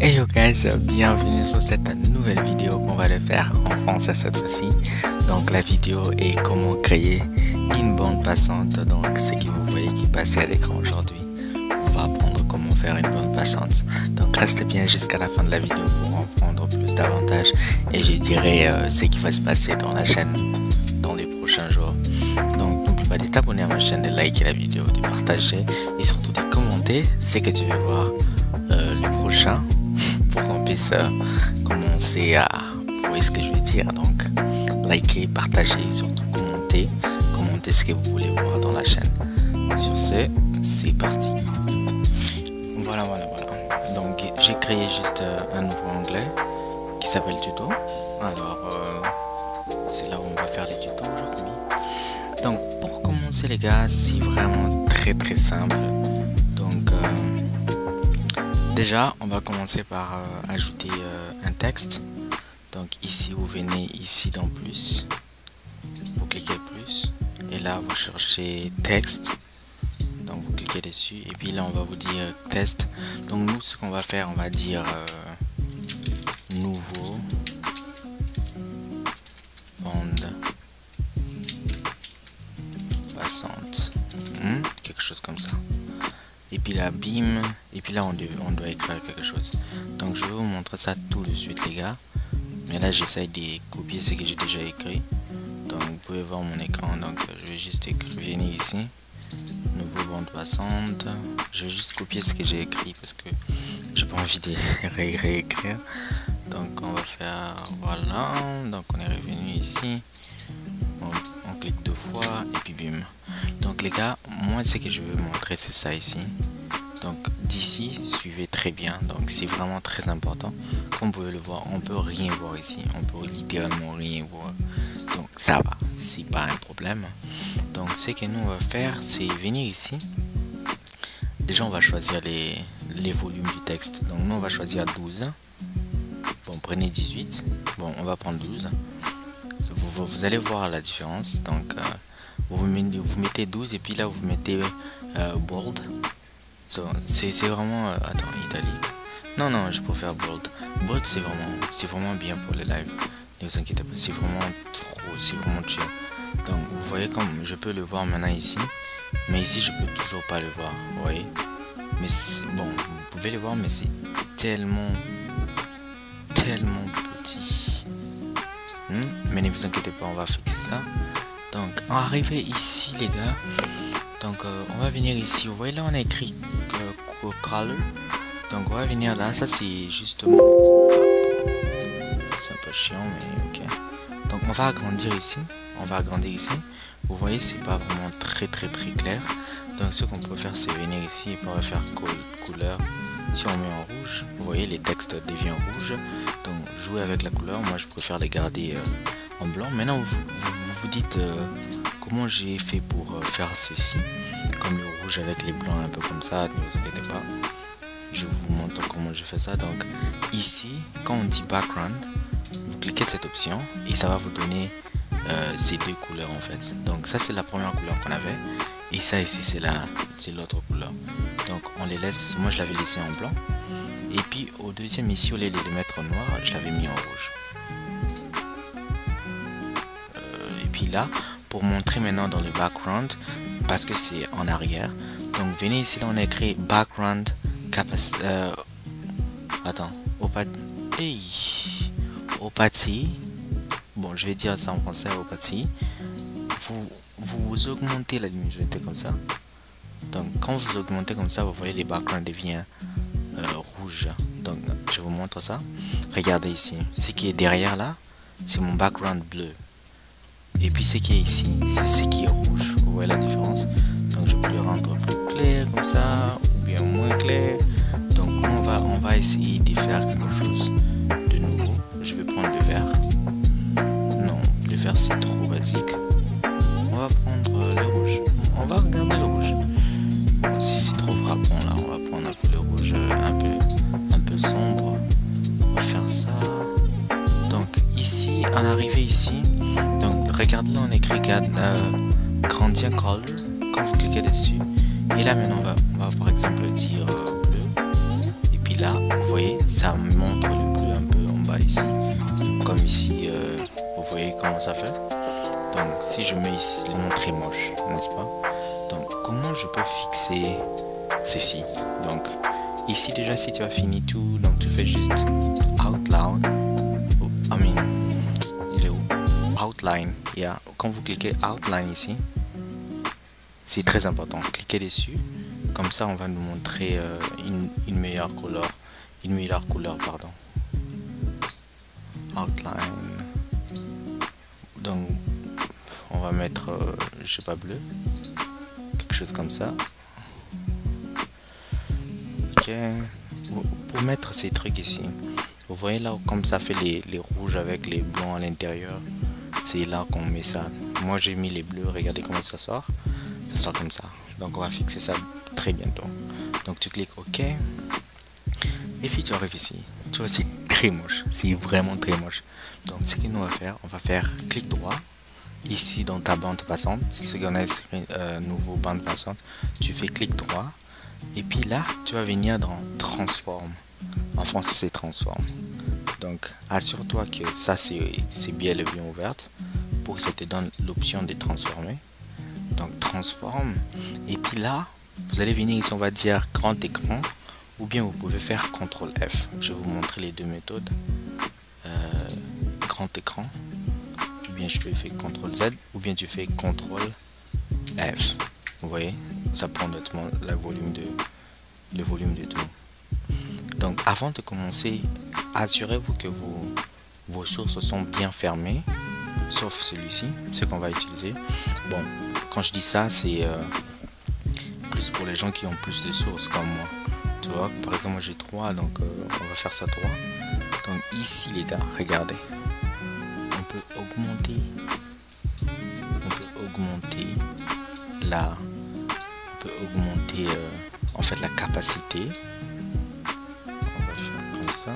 Hey yo guys, bienvenue sur cette nouvelle vidéo qu'on va le faire en français cette fois-ci. Donc la vidéo est comment créer une bande passante. Donc ce que vous voyez qui passe à l'écran aujourd'hui, on va apprendre comment faire une bande passante. Donc restez bien jusqu'à la fin de la vidéo pour en prendre plus davantage et je dirai ce qui va se passer dans la chaîne dans les prochains jours. Donc n'oublie pas de t'abonner à ma chaîne, de liker la vidéo, de partager et surtout de commenter ce que tu veux voir le prochain pour qu'on puisse commencer à voir ce que je veux dire. Donc liker, partager, surtout commenter ce que vous voulez voir dans la chaîne. Sur ce, c'est parti. Voilà. Donc j'ai créé juste un nouveau onglet qui s'appelle tuto. Alors c'est là où on va faire les tutos aujourd'hui. Donc pour commencer les gars, c'est vraiment très simple. Donc déjà on va commencer par ajouter un texte. Donc ici vous venez ici dans plus, vous cliquez plus et là vous cherchez texte, donc vous cliquez dessus et puis là on va vous dire test. Donc nous ce qu'on va faire, on va dire nouveau bande passante, quelque chose comme ça. Et puis là bim, et puis là on doit écrire quelque chose. Donc je vais vous montrer ça tout de suite les gars, mais là j'essaye de copier ce que j'ai déjà écrit. Donc vous pouvez voir mon écran. Donc je vais juste écrire, venir ici, nouveau bande passante. Je vais juste copier ce que j'ai écrit parce que j'ai pas envie de réécrire. Donc on va faire, voilà, donc on est revenu ici, on clique deux fois et puis bim. Donc les gars, moi ce que je veux montrer c'est ça ici. Donc d'ici, suivez très bien. Donc c'est vraiment très important. Comme vous pouvez le voir, on peut rien voir ici. On peut littéralement rien voir. Donc ça va, c'est pas un problème. Donc ce que nous on va faire, c'est venir ici. Déjà on va choisir les volumes du texte. Donc nous on va choisir 12. Bon, prenez 18. Bon, on va prendre 12. Vous allez voir la différence. Donc vous mettez 12 et puis là vous mettez bold. So, c'est vraiment attends, italique. Non, je préfère bold. Bold c'est vraiment bien pour les lives. Ne vous inquiétez pas, c'est vraiment chill. Donc vous voyez comme je peux le voir maintenant ici, mais ici je peux toujours pas le voir. Vous voyez, mais bon, vous pouvez le voir, mais c'est tellement petit. Mais ne vous inquiétez pas, on va fixer ça. Donc arrivé ici les gars, donc on va venir ici. Vous voyez là on a écrit color. Donc on va venir là, ça c'est justement, c'est un peu chiant mais ok. Donc on va agrandir ici, vous voyez c'est pas vraiment très clair. Donc ce qu'on peut faire c'est venir ici et puis on va faire couleur. Si on met en rouge, vous voyez les textes deviennent rouge. Donc jouer avec la couleur, moi je préfère les garder en blanc. Maintenant vous dites comment j'ai fait pour faire ceci, comme le rouge avec les blancs un peu comme ça, ne vous inquiétez pas, je vous montre comment je fais ça. Donc ici quand on dit background, vous cliquez cette option et ça va vous donner ces deux couleurs en fait. Donc ça c'est la première couleur qu'on avait et ça ici c'est l'autre couleur. Donc on les laisse, moi je l'avais laissé en blanc et puis au deuxième ici au lieu de les mettre en noir, je l'avais mis en rouge. Et puis là pour montrer maintenant dans le background parce que c'est en arrière, donc venez ici, là on a écrit background opacity. Bon je vais dire ça en français, opacity. Vous augmentez la luminosité comme ça. Donc quand vous augmentez comme ça, vous voyez les backgrounds deviennent rouge. Donc je vous montre ça. Regardez ici, ce qui est derrière là c'est mon background bleu et puis ce qui est ici c'est ce qui est rouge. Vous voyez la différence. Donc je peux le rendre plus clair comme ça ou bien moins clair. Donc on va essayer de faire quelque chose de nouveau. Je vais prendre le vert. Non, le vert c'est trop basique. On va prendre le rouge. On va regarder le rouge. Bon, si c'est trop frappant là, on va prendre un peu le rouge un peu sombre. On va faire ça. Donc ici, en arrivée ici, donc regardez là on écrit gradient color. Quand vous cliquez dessus, et là maintenant on va par exemple dire bleu. Et puis là, vous voyez, ça montre le bleu un peu en bas ici, comme ici, vous voyez comment ça fait. Donc si je mets ici le nom très moche, n'est-ce pas? Donc comment je peux fixer ceci? Donc ici déjà, si tu as fini tout, donc tu fais juste outline. Il est où? Outline. Yeah. Quand vous cliquez outline ici, c'est très important. Cliquez dessus. Comme ça, on va nous montrer une meilleure couleur. Une meilleure couleur, pardon. Outline. Donc, on va mettre, je sais pas, bleu. Quelque chose comme ça. Ok. Pour mettre ces trucs ici, vous voyez là comme ça fait les rouges avec les blancs à l'intérieur. C'est là qu'on met ça. Moi, j'ai mis les bleus. Regardez comment ça sort. Ça sort comme ça. Donc, on va fixer ça très bientôt. Donc, tu cliques OK. Et puis, tu arrives ici. Tu vois, c'est très moche. C'est vraiment très moche. Donc, ce que nous on va faire, clic droit. Ici, dans ta bande passante. Si c'est qu'on a écrit nouveau bande passante, tu fais clic droit. Et puis là, tu vas venir dans Transform. En français, c'est Transform. Donc, assure-toi que ça, c'est bien le bien ouverte pour que ça te donne l'option de transformer. Donc, Transform. Et puis là, vous allez venir ici, on va dire grand écran. Ou bien vous pouvez faire CTRL F. Je vais vous montrer les deux méthodes. Grand écran. Ou bien je peux faire CTRL Z. Ou bien tu fais CTRL F. Vous voyez, ça prend notamment le volume de tout. Donc avant de commencer, assurez-vous que vos sources sont bien fermées, sauf celui-ci, ce qu'on va utiliser. Bon, quand je dis ça, c'est plus pour les gens qui ont plus de sources comme moi. Tu vois, par exemple, moi j'ai 3, donc on va faire ça 3. Donc ici les gars, regardez, on peut augmenter la, en fait la capacité. On va le faire comme ça.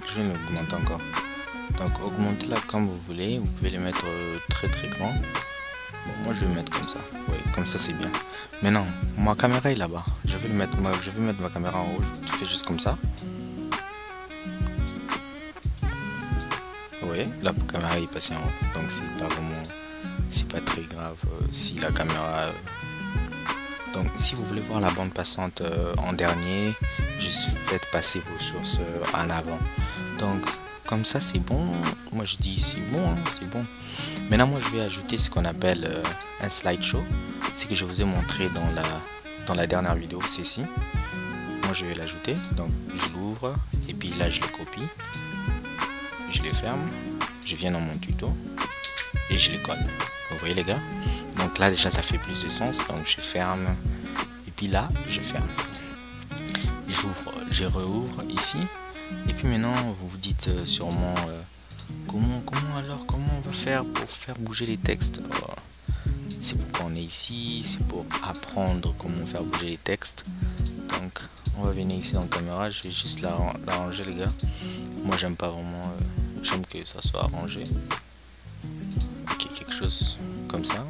Je vais l'augmenter encore. Donc augmentez la comme vous voulez. Vous pouvez les mettre très grand. Bon, moi je vais mettre comme ça. Oui, comme ça c'est bien. Maintenant, ma caméra est là-bas. Je vais mettre ma caméra en rouge. Tu fais juste comme ça. Vous voyez, la caméra est passée en haut. Donc c'est pas très grave si la caméra. Donc si vous voulez voir la bande passante en dernier, juste faites passer vos sources en avant. Donc comme ça c'est bon. Moi je dis c'est bon, hein, c'est bon. Maintenant moi je vais ajouter ce qu'on appelle un slideshow. C'est que je vous ai montré dans la dernière vidéo, c'est ici. Moi je vais l'ajouter. Donc je l'ouvre et puis là je le copie. Je les ferme. Je viens dans mon tuto et je les colle. Vous voyez les gars? Donc là déjà ça fait plus de sens. Donc je ferme et puis là je ferme. J'ouvre, je rouvre ici. Et puis maintenant vous vous dites sûrement comment on va faire pour faire bouger les textes. C'est pourquoi on est ici, c'est pour apprendre comment faire bouger les textes. Donc on va venir ici dans la caméra, je vais juste l'arranger les gars. Moi j'aime pas vraiment, j'aime que ça soit arrangé. Ok, quelque chose comme ça.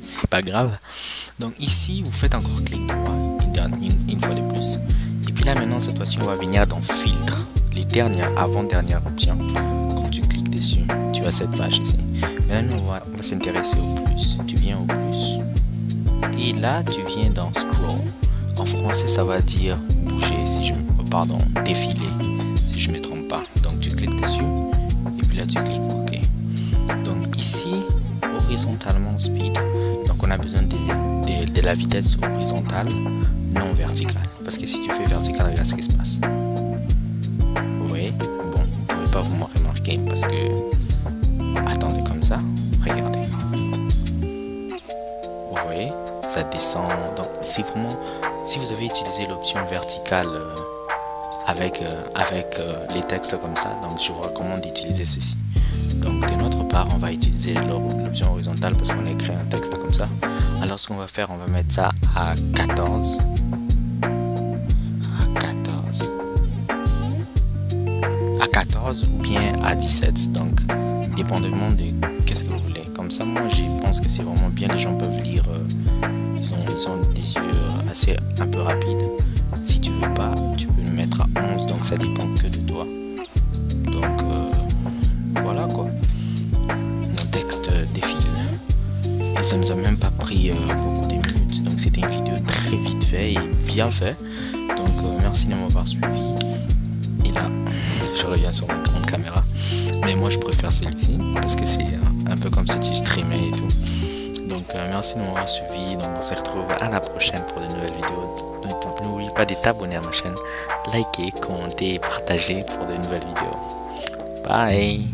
C'est pas grave. Donc ici vous faites encore clic droit une fois de plus. Et puis là maintenant cette fois-ci on va venir dans filtre, les dernières avant-dernière option. Quand tu cliques dessus, tu as cette page ici. Maintenant on va s'intéresser au plus. Tu viens au plus. Et là tu viens dans scroll. En français ça va dire bouger, défiler, si je me trompe pas. Donc tu cliques dessus et puis là tu cliques OK. Donc ici horizontalement speed. Donc on a besoin de la vitesse horizontale, non verticale. Parce que si tu fais vertical, regarde ce qui se passe. Vous voyez? Bon, vous ne pouvez pas vraiment remarquer parce que... Attendez comme ça. Regardez. Vous voyez? Ça descend. Donc c'est vraiment... Si vous avez utilisé l'option verticale avec les textes comme ça, donc je vous recommande d'utiliser ceci. Donc de notre part, on va utiliser l'option horizontale parce qu'on a écrit un texte comme ça. Alors ce qu'on va faire, on va mettre ça à 14. À 14 ou bien à 17. Donc dépendamment de qu'est-ce que vous voulez. Comme ça, moi je pense que c'est vraiment bien. Les gens peuvent lire. Ils ont des yeux assez un peu rapides. Si tu veux ça dépend que de toi. Donc voilà quoi. Mon texte défile. Et ça nous a même pas pris beaucoup de minutes. Donc c'était une vidéo très vite fait et bien fait. Donc merci de m'avoir suivi. Et là, je reviens sur mon grande caméra. Mais moi je préfère celui-ci parce que c'est un peu comme si tu streamais et tout. Donc merci de m'avoir suivi. Donc on se retrouve à la prochaine pour de nouvelles vidéos. N'oublie pas de t'abonner à ma chaîne, liker, commenter et partager pour de nouvelles vidéos. Bye.